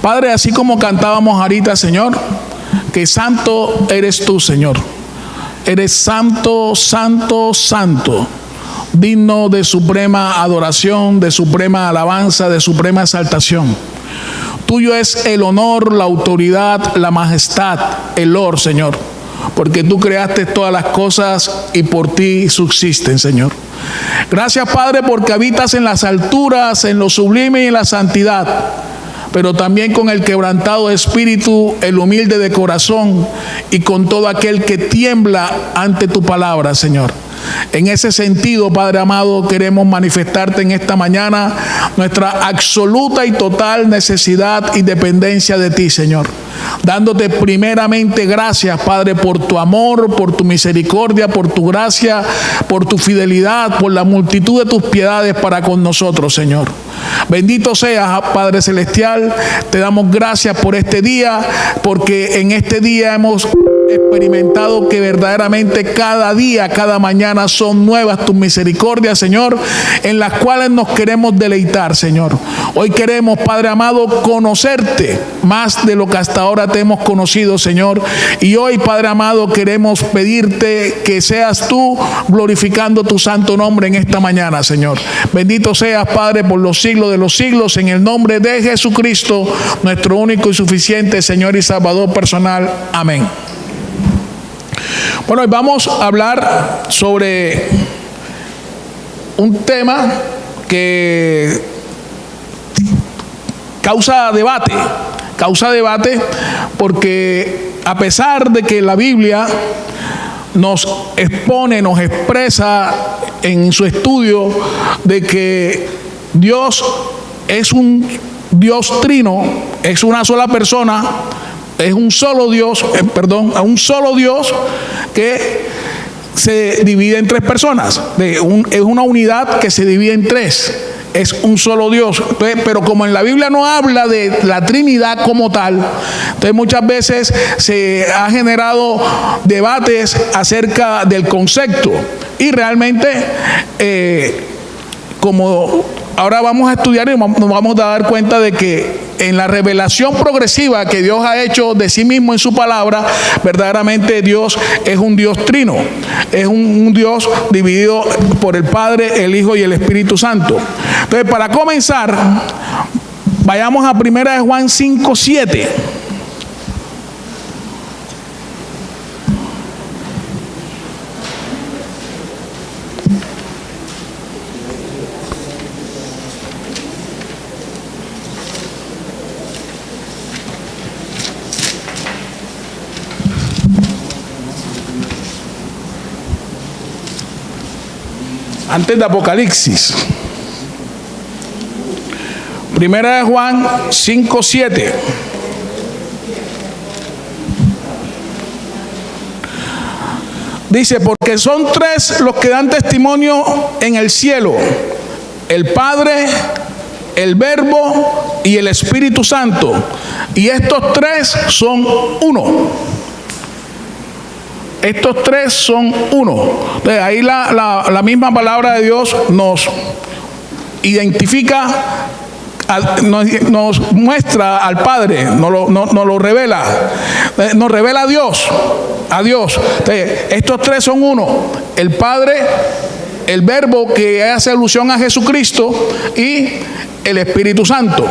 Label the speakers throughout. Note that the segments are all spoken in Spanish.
Speaker 1: Padre, así como cantábamos ahorita, Señor, que santo eres tú, Señor. Eres santo, santo, santo, digno de suprema adoración, de suprema alabanza, de suprema exaltación. Tuyo es el honor, la autoridad, la majestad, el honor, Señor, porque tú creaste todas las cosas y por ti subsisten, Señor. Gracias, Padre, porque habitas en las alturas, en lo sublime y en la santidad, pero también con el quebrantado de espíritu, el humilde de corazón y con todo aquel que tiembla ante tu palabra, Señor. En ese sentido, Padre amado, queremos manifestarte en esta mañana nuestra absoluta y total necesidad y dependencia de ti, Señor. Dándote primeramente gracias, Padre, por tu amor, por tu misericordia, por tu gracia, por tu fidelidad, por la multitud de tus piedades para con nosotros, Señor. Bendito seas, Padre Celestial. Te damos gracias por este día, porque en este día hemos experimentado que verdaderamente cada día, cada mañana son nuevas tus misericordias, Señor, en las cuales nos queremos deleitar, Señor. Hoy queremos, Padre amado, conocerte más de lo que hasta ahora te hemos conocido, Señor. Y hoy, Padre amado, queremos pedirte que seas tú glorificando tu santo nombre en esta mañana, Señor. Bendito seas, Padre, por los siglos de los siglos, en el nombre de Jesucristo, nuestro único y suficiente Señor y Salvador personal. Amén. Bueno, hoy vamos a hablar sobre un tema que causa debate porque a pesar de que la Biblia nos expone, nos expresa en su estudio de que Dios es un Dios trino, es una sola persona, es un solo Dios, un solo Dios que se divide en tres personas. Es una unidad que se divide en tres. Es un solo Dios. Entonces, pero como en la Biblia no habla de la Trinidad como tal, entonces muchas veces se ha generado debates acerca del concepto. Y realmente, como ahora vamos a estudiar y nos vamos a dar cuenta de que en la revelación progresiva que Dios ha hecho de sí mismo en su palabra, verdaderamente Dios es un Dios trino, es un Dios dividido por el Padre, el Hijo y el Espíritu Santo. Entonces, para comenzar, vayamos a 1 Juan 5:7. Antes de Apocalipsis. 1 Juan 5:7. Dice, porque son tres los que dan testimonio en el cielo: el Padre, el Verbo y el Espíritu Santo. Y estos tres son uno. Estos tres son uno. Entonces, ahí la misma palabra de Dios nos identifica, nos muestra al Padre, nos lo revela, nos revela a Dios. Entonces, estos tres son uno: el Padre, el Verbo, que hace alusión a Jesucristo, y el Espíritu Santo.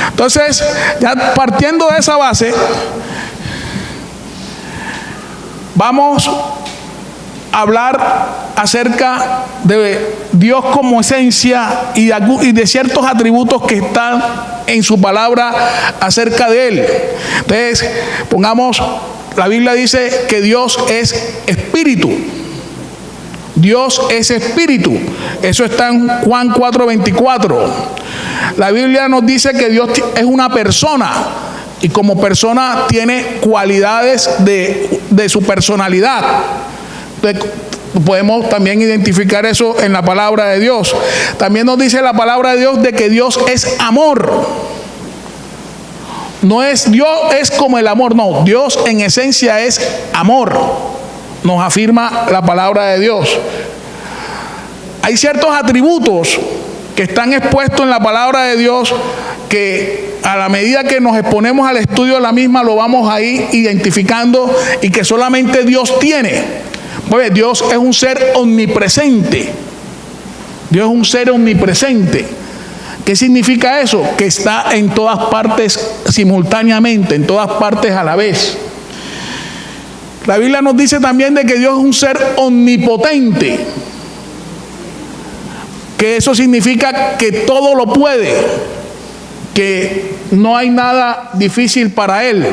Speaker 1: Entonces, ya partiendo de esa base, vamos a hablar acerca de Dios como esencia y de ciertos atributos que están en su palabra acerca de Él. Entonces, la Biblia dice que Dios es espíritu. Dios es espíritu. Eso está en Juan 4:24. La Biblia nos dice que Dios es una persona. Y como persona tiene cualidades de su personalidad. Entonces, podemos también identificar eso en la palabra de Dios. También nos dice la palabra de Dios de que Dios es amor. No es Dios es como el amor, no. Dios en esencia es amor. Nos afirma la palabra de Dios. Hay ciertos atributos que están expuestos en la palabra de Dios que a la medida que nos exponemos al estudio de la misma, lo vamos a ir identificando, y que solamente Dios tiene. Pues Dios es un ser omnipresente. Dios es un ser omnipresente. ¿Qué significa eso? Que está en todas partes simultáneamente, en todas partes a la vez. La Biblia nos dice también de que Dios es un ser omnipotente, que eso significa que todo lo puede, que no hay nada difícil para Él.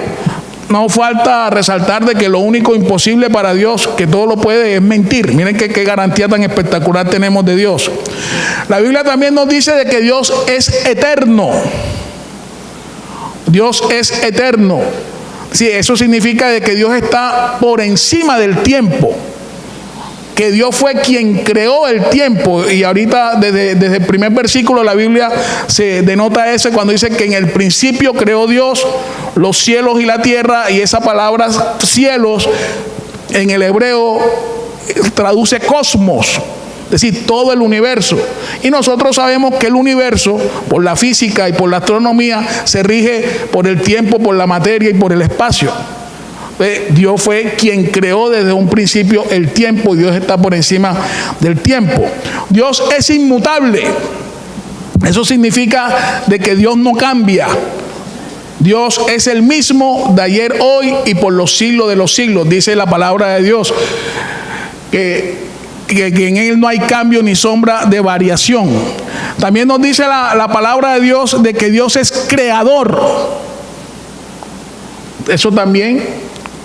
Speaker 1: No falta resaltar de que lo único imposible para Dios, que todo lo puede, es mentir. Miren qué garantía tan espectacular tenemos de Dios. La Biblia también nos dice de que Dios es eterno. Dios es eterno. Sí, eso significa de que Dios está por encima del tiempo, que Dios fue quien creó el tiempo. Y ahorita desde el primer versículo de la Biblia se denota eso, cuando dice que en el principio creó Dios los cielos y la tierra, y esa palabra cielos en el hebreo traduce cosmos, es decir, todo el universo. Y nosotros sabemos que el universo, por la física y por la astronomía, se rige por el tiempo, por la materia y por el espacio. Dios fue quien creó desde un principio el tiempo, y Dios está por encima del tiempo. Dios es inmutable. Eso significa de que Dios no cambia. Dios es el mismo de ayer, hoy y por los siglos de los siglos. Dice la palabra de Dios que en Él no hay cambio ni sombra de variación. También nos dice la palabra de Dios de que Dios es creador. Eso también,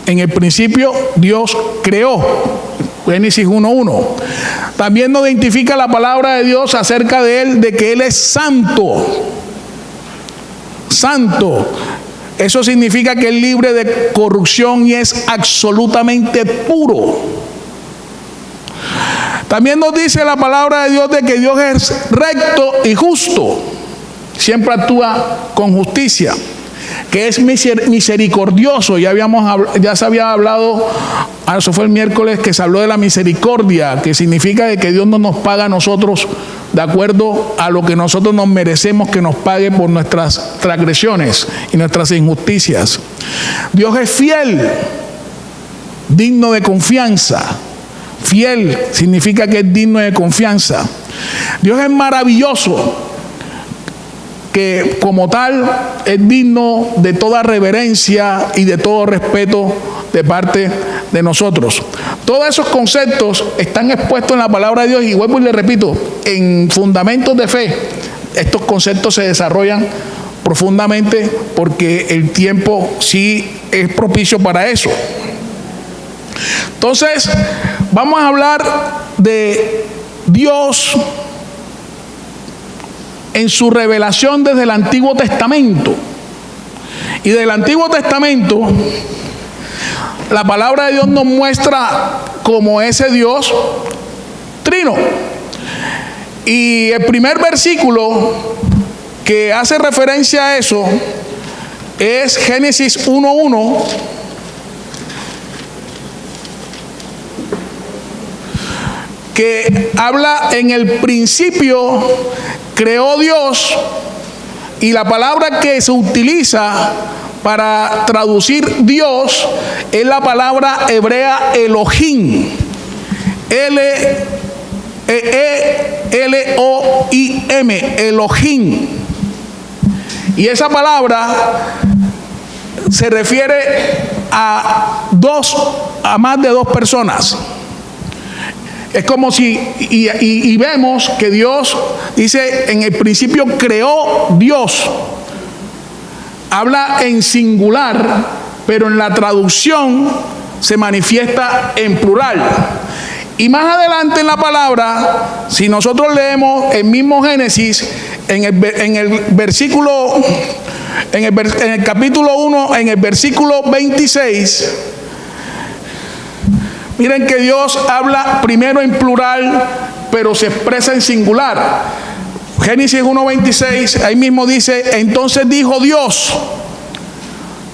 Speaker 1: en el principio Dios creó. Génesis 1:1. También nos identifica la palabra de Dios acerca de Él, de que Él es santo. Santo. Eso significa que es libre de corrupción y es absolutamente puro. También nos dice la palabra de Dios de que Dios es recto y justo. Siempre actúa con justicia. Que es misericordioso. Ya se había hablado, eso fue el miércoles que se habló de la misericordia, que significa de que Dios no nos paga a nosotros de acuerdo a lo que nosotros nos merecemos que nos pague por nuestras transgresiones y nuestras injusticias. Dios es fiel, digno de confianza. Fiel significa que es digno de confianza. Dios es maravilloso, que como tal es digno de toda reverencia y de todo respeto de parte de nosotros. Todos esos conceptos están expuestos en la palabra de Dios, y vuelvo y le repito, en fundamentos de fe, estos conceptos se desarrollan profundamente, porque el tiempo sí es propicio para eso. Entonces, vamos a hablar de Dios en su revelación desde el Antiguo Testamento. Y del Antiguo Testamento, la palabra de Dios nos muestra como ese Dios trino. Y el primer versículo que hace referencia a eso es Génesis 1:1, que habla: en el principio creó Dios. Y la palabra que se utiliza para traducir Dios es la palabra hebrea Elohim. Elohim, Elohim. Y esa palabra se refiere a más de dos personas. Es como si, y vemos que Dios dice: en el principio creó Dios. Habla en singular, pero en la traducción se manifiesta en plural. Y más adelante en la palabra, si nosotros leemos el mismo Génesis, en el capítulo 1, en el versículo 26, miren que Dios habla primero en plural, pero se expresa en singular. Génesis 1:26, ahí mismo dice: entonces dijo Dios.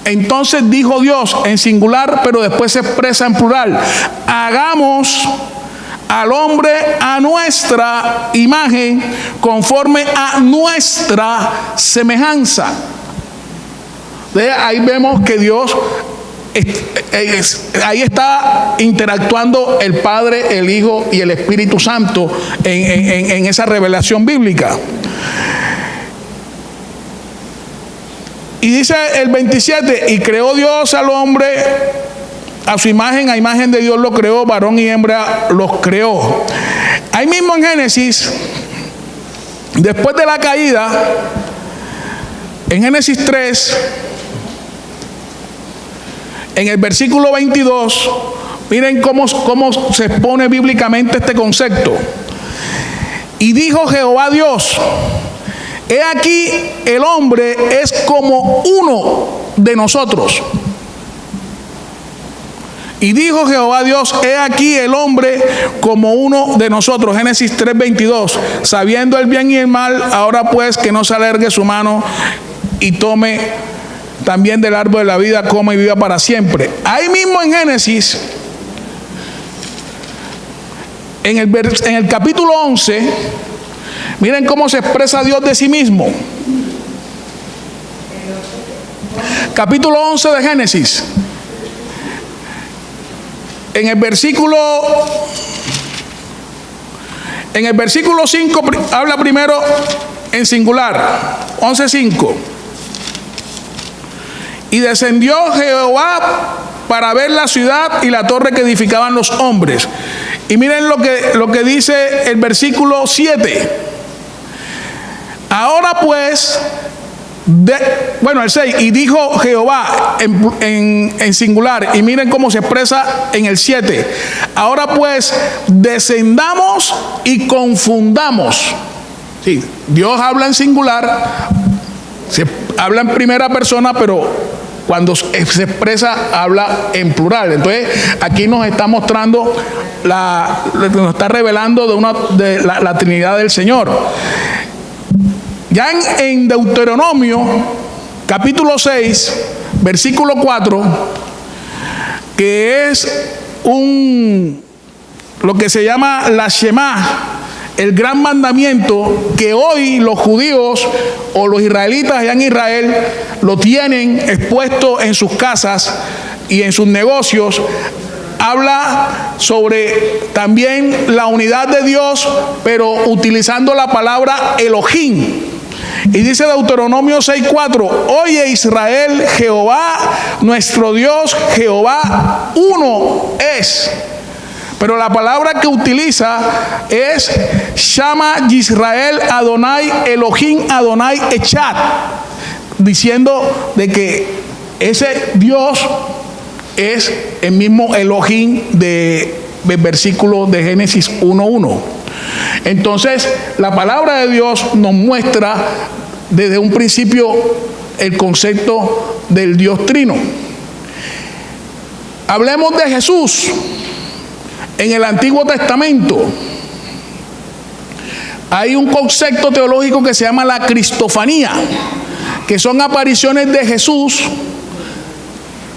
Speaker 1: Entonces dijo Dios en singular, pero después se expresa en plural: hagamos al hombre a nuestra imagen, conforme a nuestra semejanza. Ahí vemos que Dios, ahí está interactuando el Padre, el Hijo y el Espíritu Santo en esa revelación bíblica. Y dice el 27, y creó Dios al hombre a su imagen, a imagen de Dios lo creó, varón y hembra los creó. Ahí mismo en Génesis, después de la caída, en Génesis 3, en el versículo 22, miren cómo se expone bíblicamente este concepto. Y dijo Jehová Dios: he aquí el hombre es como uno de nosotros. Y dijo Jehová Dios: he aquí el hombre como uno de nosotros. Génesis 3:22. Sabiendo el bien y el mal, ahora pues que no se alargue su mano y tome también del árbol de la vida, coma y viva para siempre. Ahí mismo en Génesis, en el capítulo 11, miren cómo se expresa Dios de sí mismo. Capítulo 11 de Génesis. En el versículo 5 habla primero en singular. 11:5. Y descendió Jehová para ver la ciudad y la torre que edificaban los hombres. Y miren lo que dice el versículo 7. Ahora pues, el 6, y dijo Jehová en singular, y miren cómo se expresa en el 7. Ahora pues, descendamos y confundamos. Sí, Dios habla en singular, se habla en primera persona, pero cuando se expresa habla en plural. Entonces aquí nos está mostrando, nos está revelando de la Trinidad del Señor. Ya en Deuteronomio capítulo 6 versículo 4, que es lo que se llama la Shema, el gran mandamiento que hoy los judíos o los israelitas allá en Israel lo tienen expuesto en sus casas y en sus negocios. Habla sobre también la unidad de Dios, pero utilizando la palabra Elohim. Y dice Deuteronomio 6:4: oye Israel, Jehová nuestro Dios, Jehová uno es. Pero la palabra que utiliza es Shama Yisrael Adonai Elohim Adonai Echad, diciendo de que ese Dios es el mismo Elohim del versículo de Génesis 1:1. Entonces, la palabra de Dios nos muestra desde un principio el concepto del Dios Trino. Hablemos de Jesús. En el Antiguo Testamento hay un concepto teológico que se llama la cristofanía, que son apariciones de Jesús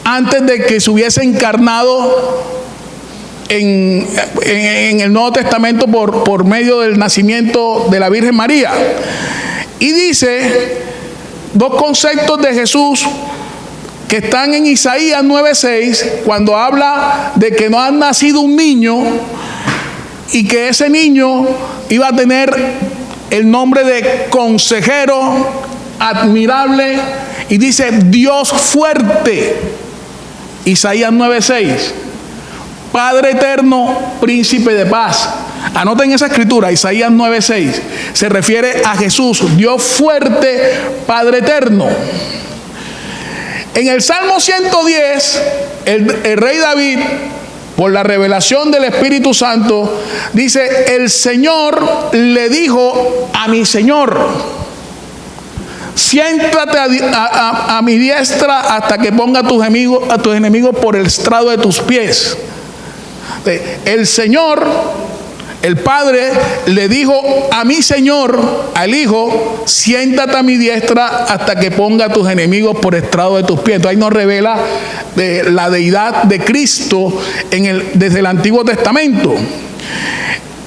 Speaker 1: antes de que se hubiese encarnado en el Nuevo Testamento por medio del nacimiento de la Virgen María. Y dice dos conceptos de Jesús que están en Isaías 9:6, cuando habla de que no ha nacido un niño y que ese niño iba a tener el nombre de consejero, admirable, y dice Dios fuerte. Isaías 9:6. Padre eterno, príncipe de paz. Anoten esa escritura, Isaías 9:6. Se refiere a Jesús, Dios fuerte, Padre eterno. En el Salmo 110, el rey David, por la revelación del Espíritu Santo, dice: el Señor le dijo a mi Señor: siéntate a mi diestra hasta que ponga a tus enemigos por el estrado de tus pies. El Señor, el Padre, le dijo a mi Señor, al Hijo: siéntate a mi diestra hasta que ponga a tus enemigos por estrado de tus pies. Entonces ahí nos revela de la deidad de Cristo desde el Antiguo Testamento.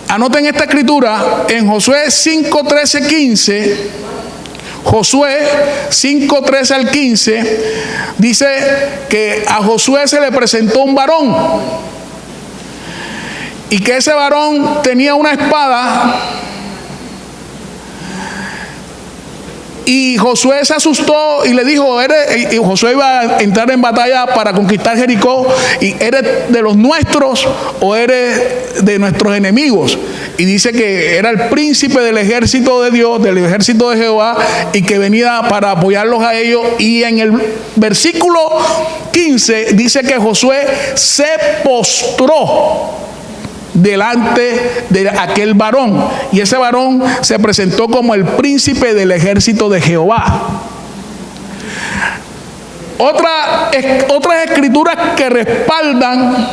Speaker 1: Anoten esta escritura en Josué 5:13-15. Josué 5:13 al 15 dice que a Josué se le presentó un varón y que ese varón tenía una espada. Y Josué se asustó y le dijo, y Josué iba a entrar en batalla para conquistar Jericó, y ¿eres de los nuestros o eres de nuestros enemigos? Y dice que era el príncipe del ejército de Dios, del ejército de Jehová, y que venía para apoyarlos a ellos. Y en el versículo 15 dice que Josué se postró delante de aquel varón, y ese varón se presentó como el príncipe del ejército de Jehová. Otras escrituras que respaldan,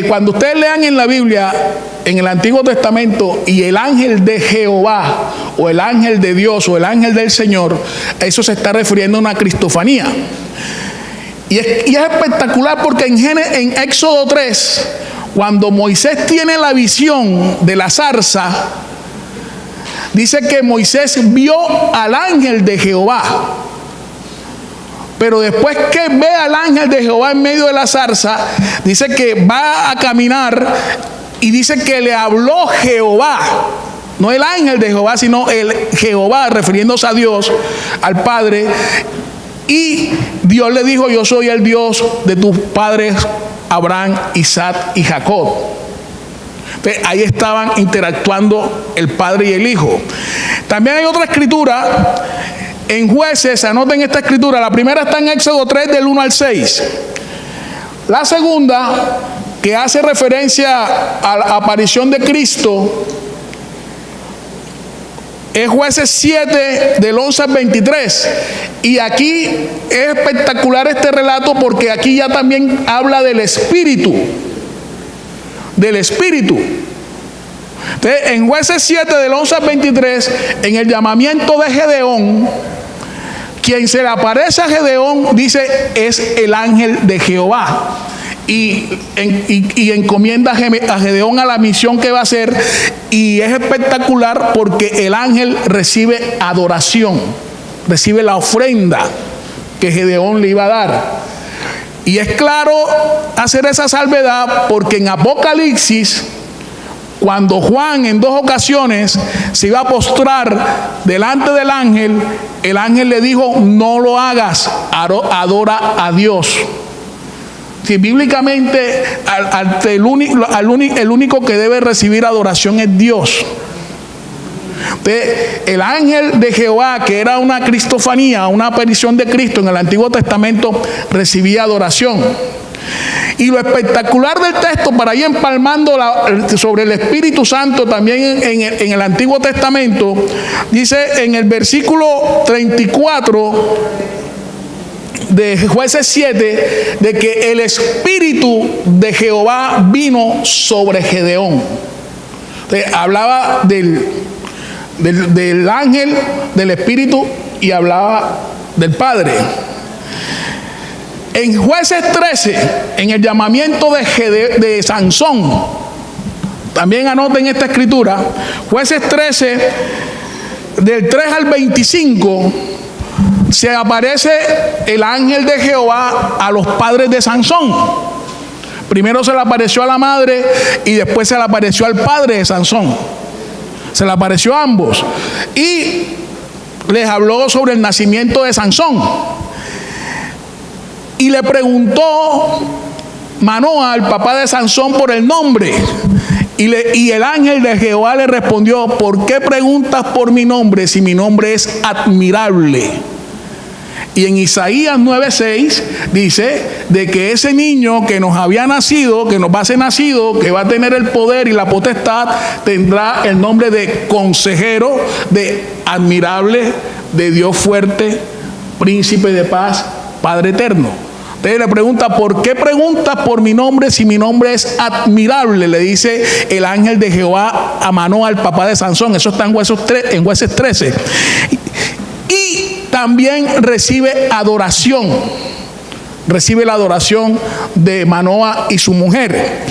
Speaker 1: cuando ustedes lean en la Biblia, en el Antiguo Testamento, y el ángel de Jehová, o el ángel de Dios, o el ángel del Señor, eso se está refiriendo a una cristofanía. Y es espectacular porque en Éxodo 3, cuando Moisés tiene la visión de la zarza, dice que Moisés vio al ángel de Jehová. Pero después que ve al ángel de Jehová en medio de la zarza, dice que va a caminar y dice que le habló Jehová. No el ángel de Jehová, sino el Jehová, refiriéndose a Dios, al Padre. Y Dios le dijo, yo soy el Dios de tus padres Abraham, Isaac y Jacob. Entonces, ahí estaban interactuando el Padre y el Hijo. También hay otra escritura en Jueces, anoten esta escritura. La primera está en Éxodo 3 del 1 al 6. La segunda, que hace referencia a la aparición de Cristo, es Jueces 7 del 11 al 23. Y aquí es espectacular este relato porque aquí ya también habla del Espíritu. Del Espíritu. Entonces, en Jueces 7 del 11 al 23, en el llamamiento de Gedeón, quien se le aparece a Gedeón, dice, es el ángel de Jehová. Y encomienda a Gedeón a la misión que va a hacer. Y es espectacular porque el ángel recibe adoración, recibe la ofrenda que Gedeón le iba a dar. Y es claro hacer esa salvedad porque en Apocalipsis, cuando Juan en 2 ocasiones se iba a postrar delante del ángel, el ángel le dijo, no lo hagas, adora a Dios. Si bíblicamente el único que debe recibir adoración es Dios. Entonces, el ángel de Jehová, que era una cristofanía, una aparición de Cristo en el Antiguo Testamento, recibía adoración. Y lo espectacular del texto, para ir empalmando sobre el Espíritu Santo también en el Antiguo Testamento, dice en el versículo 34 de Jueces 7, de que el Espíritu de Jehová vino sobre Gedeón. Entonces, hablaba del ángel, del Espíritu, y hablaba del Padre. En Jueces 13, en el llamamiento de Sansón, también anoten esta escritura, Jueces 13, del 3 al 25, se aparece el ángel de Jehová a los padres de Sansón. Primero se le apareció a la madre y después se le apareció al padre de Sansón. Se le apareció a ambos y les habló sobre el nacimiento de Sansón. Y le preguntó Manoa, el papá de Sansón, por el nombre. Y el ángel de Jehová le respondió, ¿por qué preguntas por mi nombre si mi nombre es admirable? Y en Isaías 9:6 dice de que ese niño que nos había nacido, que nos va a ser nacido, que va a tener el poder y la potestad, tendrá el nombre de consejero, de admirable, de Dios fuerte, príncipe de paz, Padre eterno. Entonces le pregunta, ¿por qué preguntas por mi nombre si mi nombre es admirable? Le dice el ángel de Jehová a Manoa, al papá de Sansón. Eso está en Jueces 13. Y también recibe adoración. Recibe la adoración de Manoa y su mujer.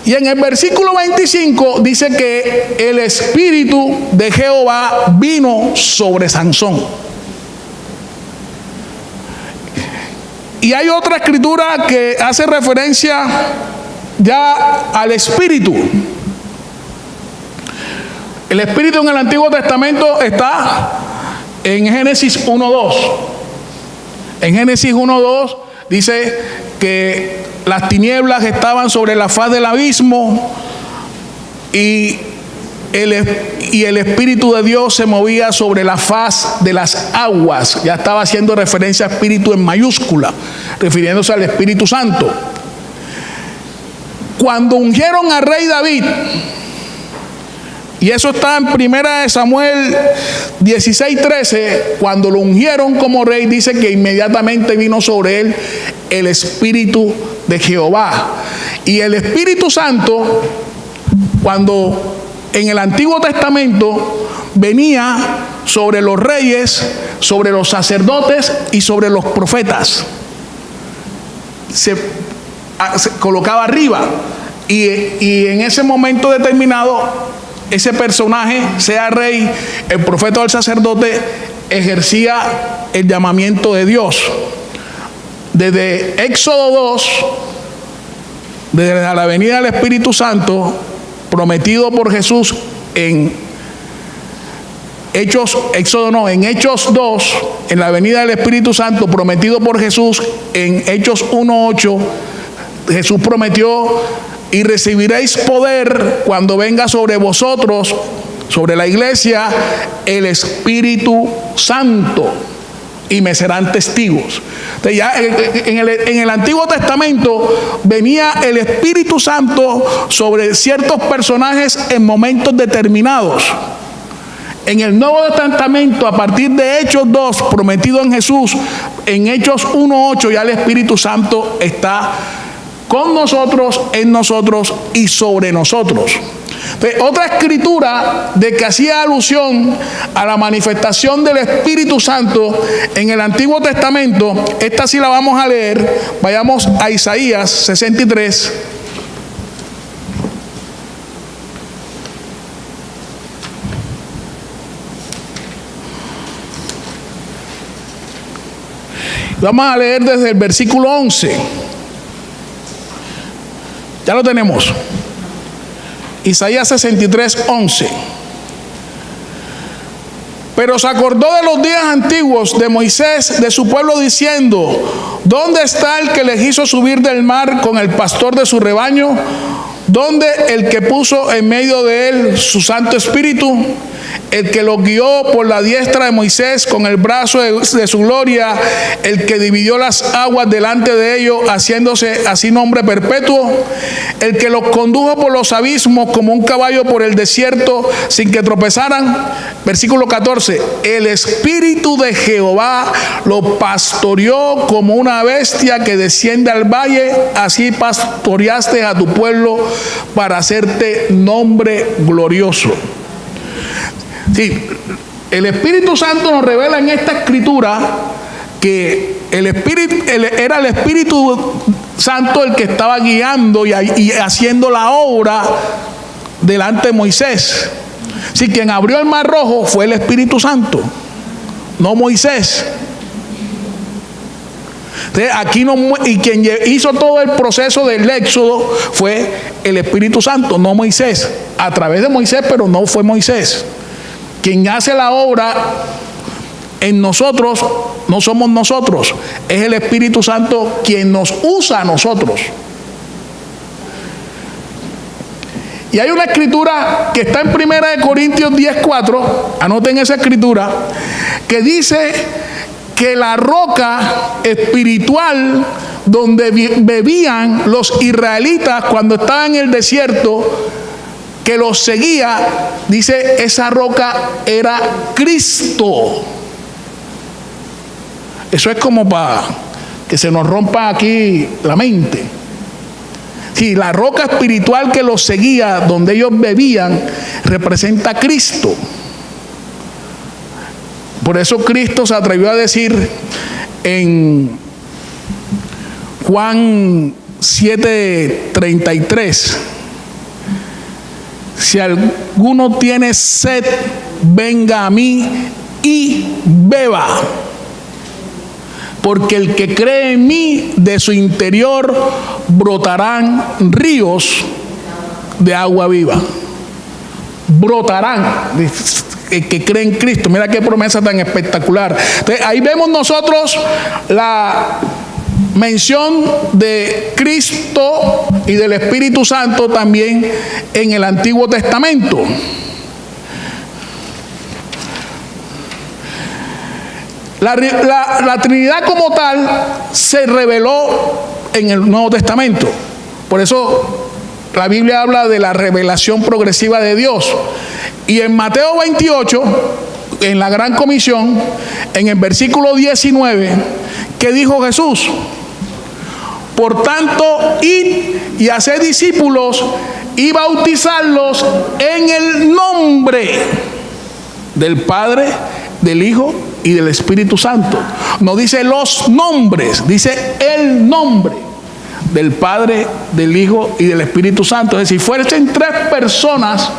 Speaker 1: Y en el versículo 25 dice que el Espíritu de Jehová vino sobre Sansón. Y hay otra escritura que hace referencia ya al Espíritu. El Espíritu en el Antiguo Testamento está en Génesis 1:2. En Génesis 1:2 dice que las tinieblas estaban sobre la faz del abismo y el Espíritu de Dios se movía sobre la faz de las aguas. Ya estaba haciendo referencia a Espíritu en mayúscula, refiriéndose al Espíritu Santo. Cuando ungieron al rey David, y eso está en 1 Samuel 16:13, cuando lo ungieron como rey, dice que inmediatamente vino sobre él el Espíritu de Jehová. Y el Espíritu Santo, cuando en el Antiguo Testamento venía sobre los reyes, sobre los sacerdotes y sobre los profetas, se colocaba arriba, y en ese momento determinado ese personaje, sea rey, el profeta o el sacerdote, ejercía el llamamiento de Dios. Desde Éxodo 2, desde la venida del Espíritu Santo prometido por Jesús en Hechos 2, en la venida del Espíritu Santo prometido por Jesús en Hechos 1:8, Jesús prometió: y recibiréis poder cuando venga sobre vosotros, sobre la iglesia, el Espíritu Santo, y me serán testigos. Entonces ya en el Antiguo Testamento venía el Espíritu Santo sobre ciertos personajes en momentos determinados. En el Nuevo Testamento, a partir de Hechos 2, prometido en Jesús, en Hechos 1:8, ya el Espíritu Santo está con nosotros, en nosotros y sobre nosotros. Entonces, otra escritura de que hacía alusión a la manifestación del Espíritu Santo en el Antiguo Testamento, esta sí la vamos a leer. Vayamos a Isaías 63. Vamos a leer desde el versículo 11. Ya lo tenemos. Isaías 63:11. Pero se acordó de los días antiguos de Moisés, de su pueblo, diciendo: ¿dónde está el que les hizo subir del mar con el pastor de su rebaño? ¿Dónde el que puso en medio de él su Santo Espíritu? El que los guió por la diestra de Moisés con el brazo de su gloria, el que dividió las aguas delante de ellos, haciéndose así nombre perpetuo, el que los condujo por los abismos como un caballo por el desierto sin que tropezaran. Versículo 14: el Espíritu de Jehová lo pastoreó como una bestia que desciende al valle, así pastoreaste a tu pueblo para hacerte nombre glorioso. Sí, el Espíritu Santo nos revela en esta escritura que era el Espíritu Santo el que estaba guiando y haciendo la obra delante de Moisés. Sí, quien abrió el mar rojo fue el Espíritu Santo, no Moisés. Entonces, y quien hizo todo el proceso del éxodo fue el Espíritu Santo, no Moisés. A través de Moisés, pero no fue Moisés. Quien hace la obra en nosotros no somos nosotros, es el Espíritu Santo quien nos usa a nosotros. Y hay una escritura que está en 1 Corintios 10:4, anoten esa escritura, que dice que la roca espiritual donde bebían los israelitas cuando estaban en el desierto, que los seguía, dice, esa roca era Cristo. Eso es como para que se nos rompa aquí la mente. Sí, la roca espiritual que los seguía, donde ellos bebían, representa a Cristo. Por eso Cristo se atrevió a decir en Juan 7:33, si alguno tiene sed, venga a mí y beba. Porque el que cree en mí, de su interior brotarán ríos de agua viva. Brotarán. El que cree en Cristo. Mira qué promesa tan espectacular. Entonces, ahí vemos nosotros la mención de Cristo y del Espíritu Santo también en el Antiguo Testamento. La Trinidad como tal se reveló en el Nuevo Testamento. Por eso la Biblia habla de la revelación progresiva de Dios. Y en Mateo 28, en la Gran Comisión, en el versículo 19, ¿qué dijo Jesús? Por tanto, id y haced discípulos y bautizarlos en el nombre del Padre, del Hijo y del Espíritu Santo. No dice los nombres, dice el nombre del Padre, del Hijo y del Espíritu Santo. Es decir, si fuesen tres personas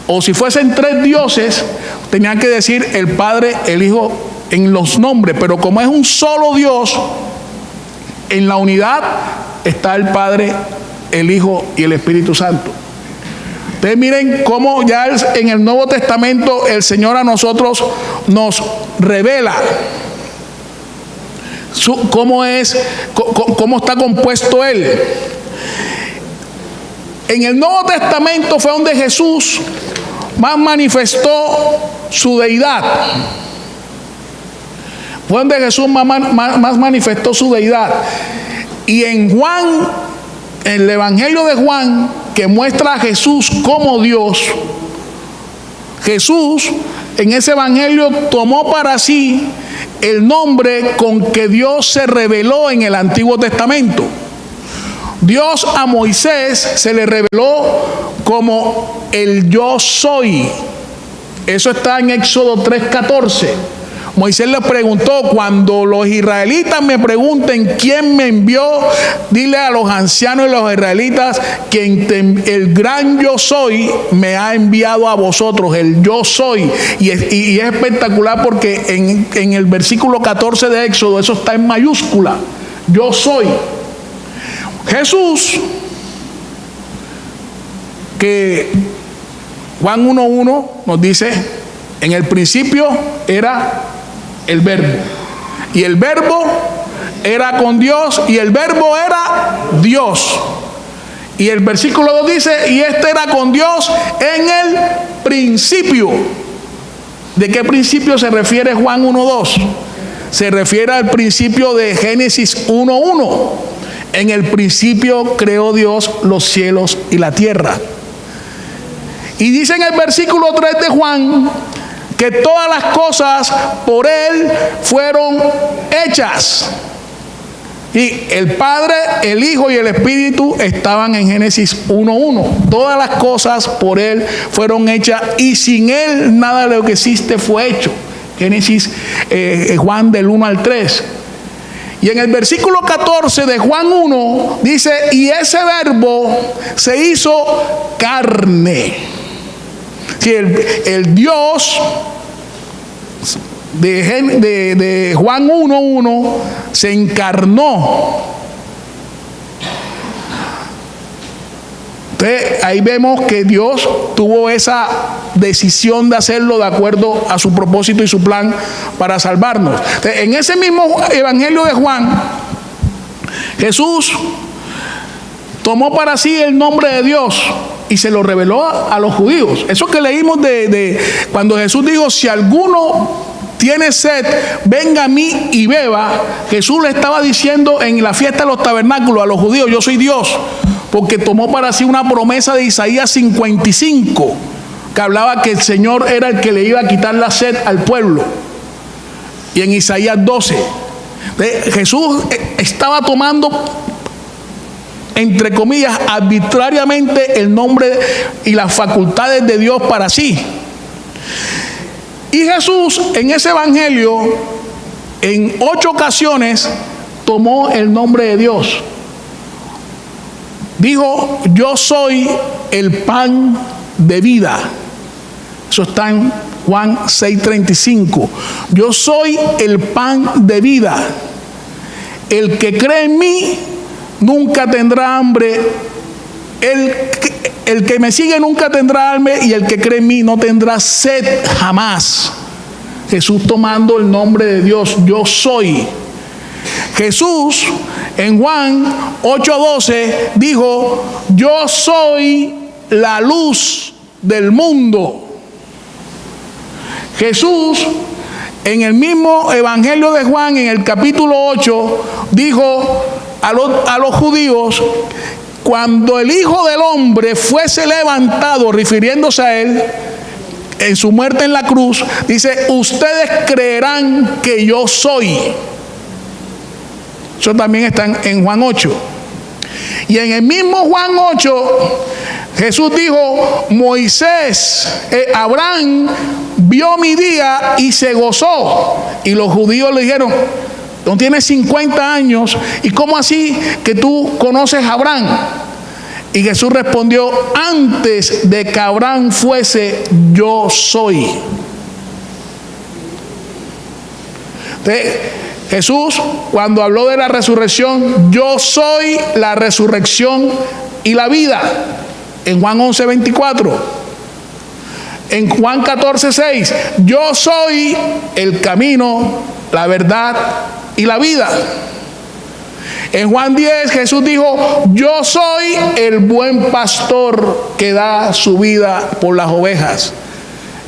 Speaker 1: o si fuesen tres dioses, tenían que decir el Padre, el Hijo en los nombres. Pero como es un solo Dios, en la unidad está el Padre, el Hijo y el Espíritu Santo. Ustedes miren cómo ya en el Nuevo Testamento el Señor a nosotros nos revela cómo está compuesto Él. En el Nuevo Testamento fue donde Jesús más manifestó su deidad. Fue donde Jesús más manifestó su deidad. Y en Juan, en el Evangelio de Juan, que muestra a Jesús como Dios, Jesús en ese Evangelio tomó para sí el nombre con que Dios se reveló en el Antiguo Testamento. Dios a Moisés se le reveló como el yo soy. Eso está en Éxodo 3:14. Moisés le preguntó: cuando los israelitas me pregunten quién me envió, dile a los ancianos y los israelitas que el gran yo soy me ha enviado a vosotros, el yo soy. Y es espectacular porque en el versículo 14 de Éxodo eso está en mayúscula: yo soy. Jesús, que Juan 1:1 nos dice: en el principio era el verbo, y el verbo era con Dios, y el verbo era Dios. Y el versículo 2 dice: y este era con Dios en el principio. ¿De qué principio se refiere Juan 1:2? Se refiere al principio de Génesis 1:1. En el principio creó Dios los cielos y la tierra. Y dice en el versículo 3 de Juan que todas las cosas por Él fueron hechas. Y el Padre, el Hijo y el Espíritu estaban en Génesis 1:1. Todas las cosas por Él fueron hechas y sin Él nada de lo que existe fue hecho. Génesis, Juan del 1 al 3. Y en el versículo 14 de Juan 1 dice: y ese verbo se hizo carne. Si el Dios de Juan 1:1 se encarnó. Entonces ahí vemos que Dios tuvo esa decisión de hacerlo de acuerdo a su propósito y su plan para salvarnos. Entonces, en ese mismo Evangelio de Juan, Jesús tomó para sí el nombre de Dios y se lo reveló a los judíos. Eso que leímos de cuando Jesús dijo: si alguno tiene sed, venga a mí y beba. Jesús le estaba diciendo en la fiesta de los tabernáculos a los judíos: yo soy Dios, porque tomó para sí una promesa de Isaías 55, que hablaba que el Señor era el que le iba a quitar la sed al pueblo. Y en Isaías 12, Jesús estaba tomando, entre comillas, arbitrariamente el nombre y las facultades de Dios para sí. Y Jesús en ese evangelio, en 8 ocasiones, tomó el nombre de Dios. dijo: yo soy el pan de vida. Eso está en Juan 6:35. Yo soy el pan de vida. El que cree en mí nunca tendrá hambre. El que me sigue nunca tendrá hambre, y el que cree en mí no tendrá sed jamás. Jesús tomando el nombre de Dios, yo soy. Jesús en Juan 8:12 dijo: yo soy la luz del mundo. Jesús en el mismo Evangelio de Juan, en el capítulo 8, dijo a los judíos: cuando el Hijo del Hombre fuese levantado, refiriéndose a él, en su muerte en la cruz, dice: ustedes creerán que yo soy. Eso también está en Juan 8. Y en el mismo Juan 8, Jesús dijo: Abraham vio mi día y se gozó. Y los judíos le dijeron: no tienes 50 años, ¿y cómo así que tú conoces a Abraham? Y Jesús respondió: antes de que Abraham fuese, yo soy. Entonces, Jesús, cuando habló de la resurrección: yo soy la resurrección y la vida, en Juan 11:24. En Juan 14:6, yo soy el camino, la verdad y la vida. En Juan 10, Jesús dijo: yo soy el buen pastor que da su vida por las ovejas.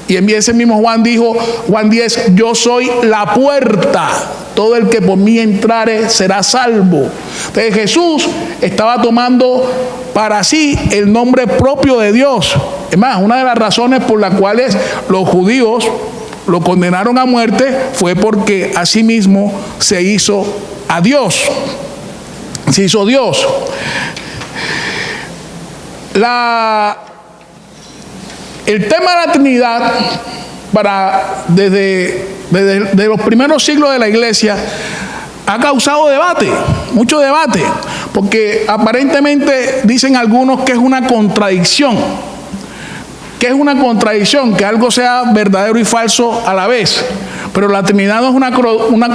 Speaker 1: Y en ese mismo Juan dijo, Juan 10, yo soy la puerta. Todo el que por mí entrare será salvo. Entonces Jesús estaba tomando para sí el nombre propio de Dios. Es más, una de las razones por las cuales los judíos lo condenaron a muerte fue porque asimismo se hizo a Dios. Se hizo Dios. El tema de la Trinidad, desde los primeros siglos de la iglesia, ha causado debate, mucho debate, porque aparentemente dicen algunos que es una contradicción. ¿Qué es una contradicción? Que algo sea verdadero y falso a la vez. Pero la Trinidad no es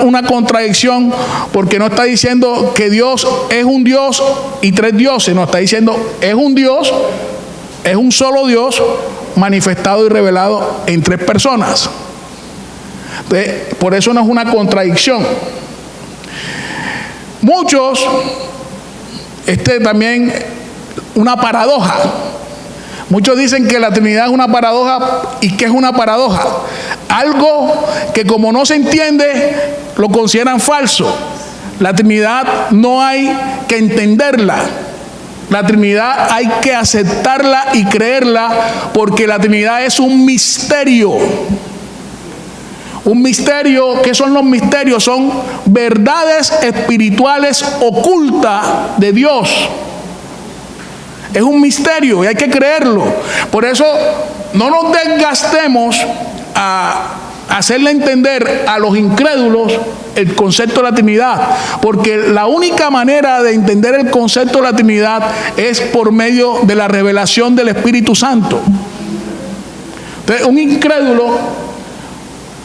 Speaker 1: una contradicción, porque no está diciendo que Dios es un Dios y tres dioses. No, está diciendo es un Dios, es un solo Dios manifestado y revelado en tres personas. Entonces, por eso no es una contradicción. Muchos, también una paradoja. Muchos dicen que la Trinidad es una paradoja. ¿Y qué es una paradoja? Algo que, como no se entiende, lo consideran falso. La Trinidad no hay que entenderla. La Trinidad hay que aceptarla y creerla, porque la Trinidad es un misterio. Un misterio. ¿Qué son los misterios? Son verdades espirituales ocultas de Dios. Es un misterio y hay que creerlo. Por eso no nos desgastemos a hacerle entender a los incrédulos el concepto de la Trinidad, porque la única manera de entender el concepto de la Trinidad es por medio de la revelación del Espíritu Santo. Entonces, un incrédulo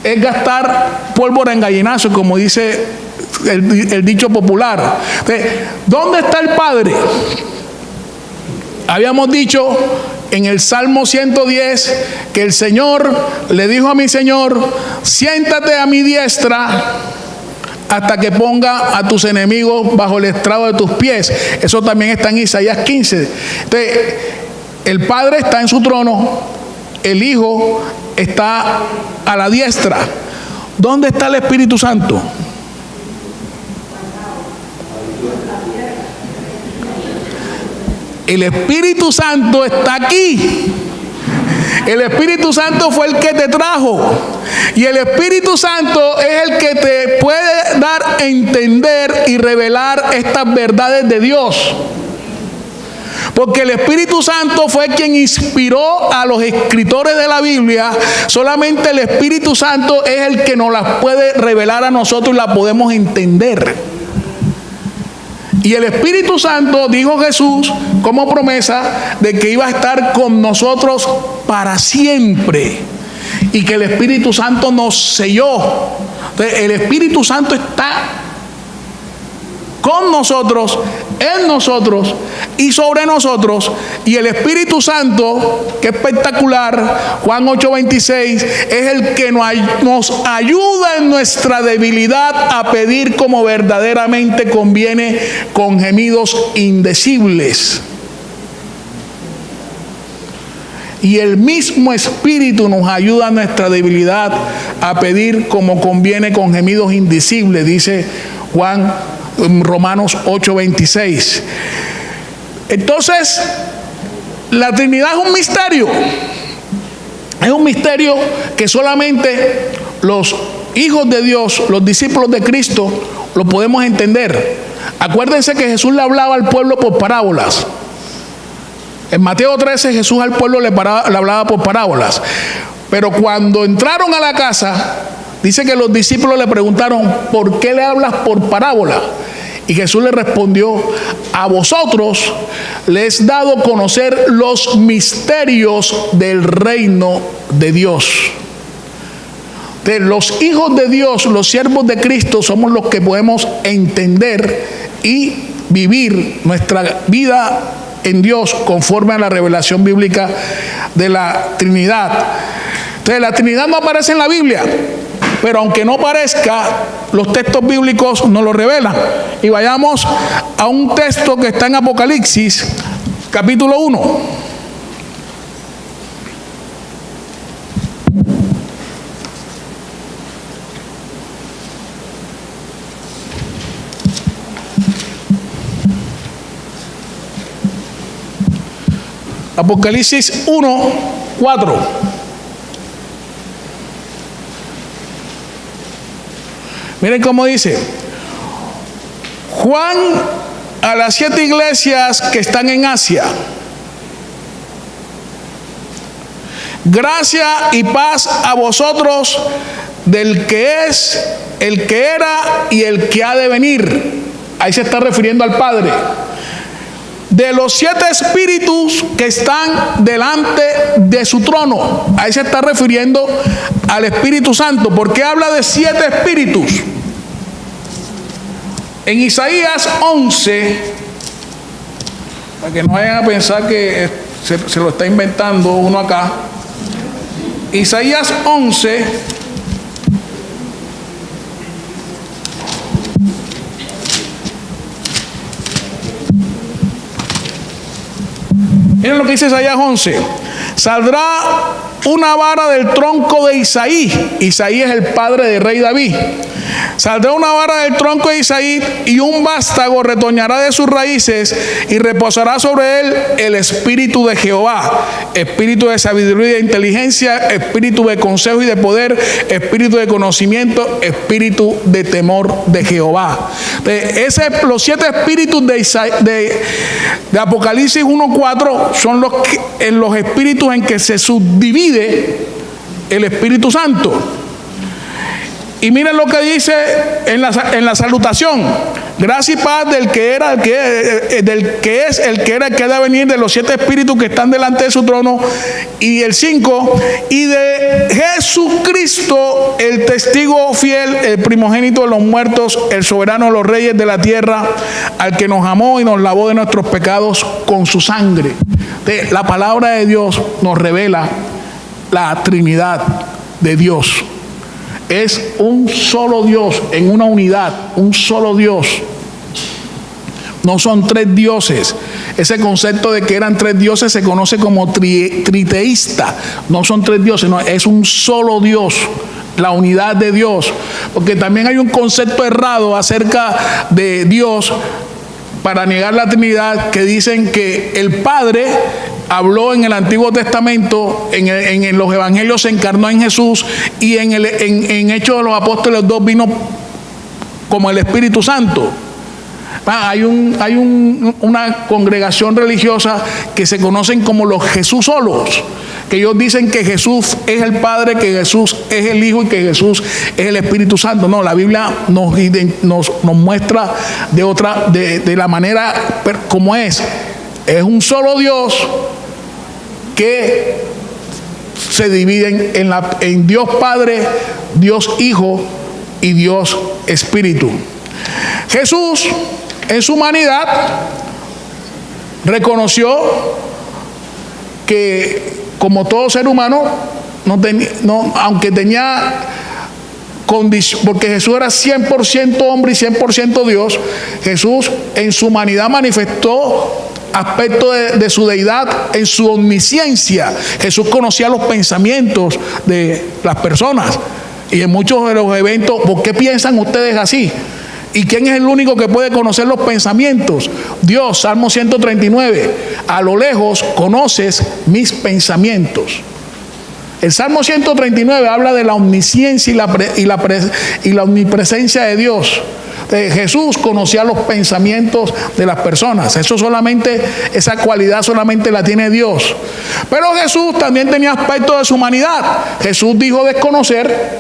Speaker 1: es gastar pólvora en gallinazo, como dice el dicho popular. Entonces, ¿dónde está el Padre? Habíamos dicho en el Salmo 110 que el Señor le dijo a mi Señor: siéntate a mi diestra hasta que ponga a tus enemigos bajo el estrado de tus pies. Eso también está en Isaías 15. Entonces, el Padre está en su trono, el Hijo está a la diestra. ¿Dónde está el Espíritu Santo? El Espíritu Santo está aquí. El Espíritu Santo fue el que te trajo. Y el Espíritu Santo es el que te puede dar a entender y revelar estas verdades de Dios. Porque el Espíritu Santo fue quien inspiró a los escritores de la Biblia. Solamente el Espíritu Santo es el que nos las puede revelar a nosotros y la podemos entender. Y el Espíritu Santo, dijo Jesús, como promesa de que iba a estar con nosotros para siempre. Y que el Espíritu Santo nos selló. Entonces, el Espíritu Santo está con nosotros, en nosotros y sobre nosotros. Y el Espíritu Santo, que espectacular, Juan 8:26, es el que nos ayuda en nuestra debilidad a pedir como verdaderamente conviene, con gemidos indecibles. Y el mismo Espíritu nos ayuda en nuestra debilidad a pedir como conviene, con gemidos indecibles, dice Romanos 8:26. Entonces, la Trinidad es un misterio. Es un misterio que solamente los hijos de Dios, los discípulos de Cristo, lo podemos entender. Acuérdense que Jesús le hablaba al pueblo por parábolas. En Mateo 13 Jesús al pueblo le hablaba por parábolas. Pero cuando entraron a la casa, dice que los discípulos le preguntaron: ¿por qué le hablas por parábola? Y Jesús le respondió: a vosotros les he dado a conocer los misterios del reino de Dios. De los hijos de Dios, los siervos de Cristo, somos los que podemos entender y vivir nuestra vida en Dios conforme a la revelación bíblica de la Trinidad. Entonces, la Trinidad no aparece en la Biblia, pero aunque no parezca, los textos bíblicos nos lo revelan. Y vayamos a un texto que está en Apocalipsis, capítulo 1. Apocalipsis 1:4. Miren cómo dice: Juan a las 7 iglesias que están en Asia, gracia y paz a vosotros del que es, el que era y el que ha de venir. Ahí se está refiriendo al Padre. De los 7 espíritus que están delante de su trono. Ahí se está refiriendo al Espíritu Santo. ¿Por qué habla de 7 espíritus? En Isaías 11, para que no vayan a pensar que se lo está inventando uno acá. Isaías 11, miren lo que dice Isaías 11. Saldrá una vara del tronco de Isaí. Isaí es el padre del rey David. Saldrá una vara del tronco de Isaí y un vástago retoñará de sus raíces y reposará sobre él el espíritu de Jehová, espíritu de sabiduría y de inteligencia, espíritu de consejo y de poder, espíritu de conocimiento, espíritu de temor de Jehová. Los 7 espíritus de Apocalipsis 1:4 son los espíritus en que se subdivide el Espíritu Santo. Y miren lo que dice en la salutación: gracia y paz del que era, del que es, el que era, el que ha de venir, de los 7 espíritus que están delante de su trono. Y el 5, y de Jesucristo, el testigo fiel, el primogénito de los muertos, el soberano de los reyes de la tierra, al que nos amó y nos lavó de nuestros pecados con su sangre. La palabra de Dios nos revela la Trinidad de Dios. Es un solo Dios, en una unidad, un solo Dios. No son 3 dioses. Ese concepto de que eran 3 dioses se conoce como triteísta. No son 3 dioses, no, es un solo Dios, la unidad de Dios. Porque también hay un concepto errado acerca de Dios para negar la Trinidad, que dicen que el Padre habló en el Antiguo Testamento, en los Evangelios se encarnó en Jesús, y en Hechos de los Apóstoles 2 vino como el Espíritu Santo. Hay una congregación religiosa que se conocen como los Jesús solos, que ellos dicen que Jesús es el Padre, que Jesús es el Hijo y que Jesús es el Espíritu Santo. No, la Biblia nos muestra de la manera como es. Es un solo Dios que se divide en Dios Padre, Dios Hijo y Dios Espíritu. Jesús, en su humanidad, reconoció que, como todo ser humano, aunque tenía condición, porque Jesús era 100% hombre y 100% Dios, Jesús en su humanidad manifestó aspectos de su deidad en su omnisciencia. Jesús conocía los pensamientos de las personas, y en muchos de los eventos, ¿por qué piensan ustedes así? ¿Y quién es el único que puede conocer los pensamientos? Dios. Salmo 139. A lo lejos conoces mis pensamientos. El Salmo 139 habla de la omnisciencia y la omnipresencia de Dios. Jesús conocía los pensamientos de las personas. Esa cualidad solamente la tiene Dios. Pero Jesús también tenía aspectos de su humanidad. Jesús dijo desconocer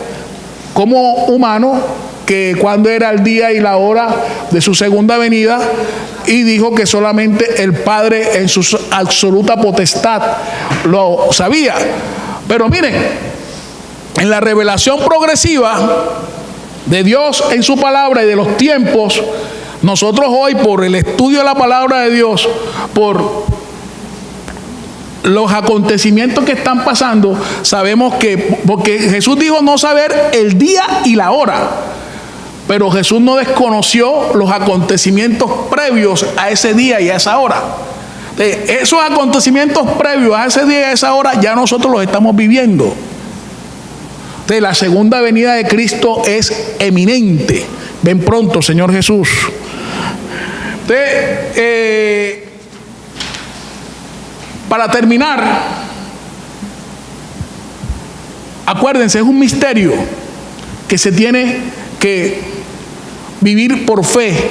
Speaker 1: como humano que cuando era el día y la hora de su segunda venida, y dijo que solamente el Padre en su absoluta potestad lo sabía. Pero miren, en la revelación progresiva de Dios en su palabra y de los tiempos, nosotros hoy, por el estudio de la palabra de Dios, por los acontecimientos que están pasando, sabemos que, porque Jesús dijo no saber el día y la hora, pero Jesús no desconoció los acontecimientos previos a ese día y a esa hora. Esos acontecimientos previos a ese día y a esa hora ya nosotros los estamos viviendo. La segunda venida de Cristo es eminente. Ven pronto, Señor Jesús. Para terminar, acuérdense, es un misterio que se tiene que vivir por fe,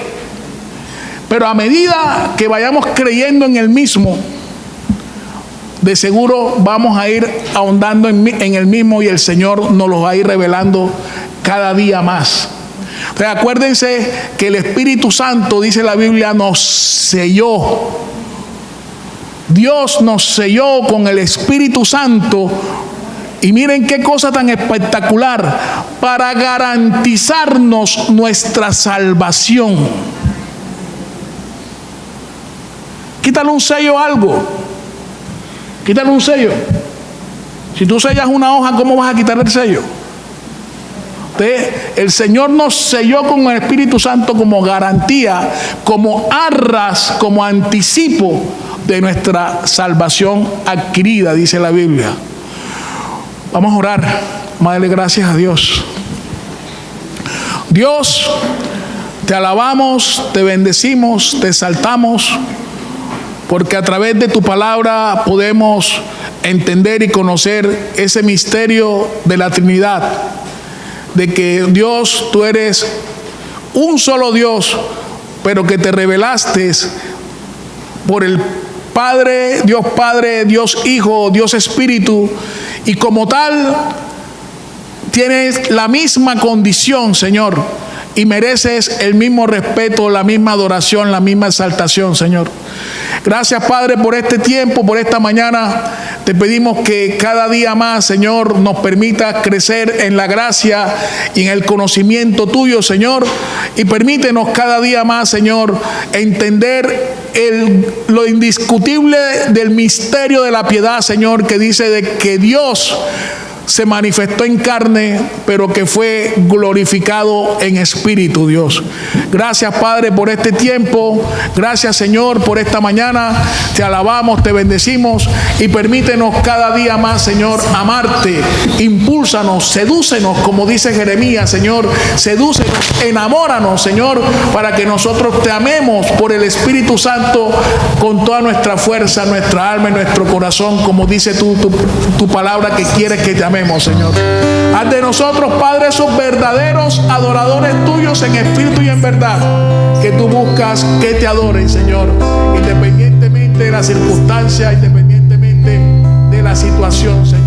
Speaker 1: pero a medida que vayamos creyendo en el mismo, de seguro vamos a ir ahondando en el mismo, y el Señor nos lo va a ir revelando cada día más. Entonces, acuérdense que el Espíritu Santo, dice la Biblia, nos selló. Dios nos selló con el Espíritu Santo. Y miren qué cosa tan espectacular, para garantizarnos nuestra salvación. Quítale un sello a algo. Quítale un sello. Si tú sellas una hoja, ¿cómo vas a quitar el sello? El Señor nos selló con el Espíritu Santo como garantía, como arras, como anticipo de nuestra salvación adquirida, dice la Biblia. Vamos a orar, vamos a darle gracias a Dios. Dios, te alabamos, te bendecimos, te exaltamos, porque a través de tu palabra podemos entender y conocer ese misterio de la Trinidad, de que Dios, tú eres un solo Dios, pero que te revelaste por el Padre, Dios Hijo, Dios Espíritu, y como tal tienes la misma condición, Señor, y mereces el mismo respeto, la misma adoración, la misma exaltación, Señor. Gracias, Padre, por este tiempo, por esta mañana. Te pedimos que cada día más, Señor, nos permita crecer en la gracia y en el conocimiento tuyo, Señor. Y permítenos cada día más, Señor, entender lo indiscutible del misterio de la piedad, Señor, que dice de que Dios se manifestó en carne, pero que fue glorificado en espíritu, Dios. Gracias, Padre, por este tiempo. Gracias, Señor, por esta mañana. Te alabamos, te bendecimos, y permítenos cada día más, Señor, amarte. Impúlsanos, sedúcenos, como dice Jeremías, Señor. Sedúcenos, enamóranos, Señor, para que nosotros te amemos por el Espíritu Santo con toda nuestra fuerza, nuestra alma y nuestro corazón, como dice tu palabra, que quieres que te amemos, Señor. Haz de nosotros, Padre, esos verdaderos adoradores tuyos en espíritu y en verdad. verdad que tú buscas que te adoren, Señor, independientemente de la circunstancia, independientemente de la situación, Señor.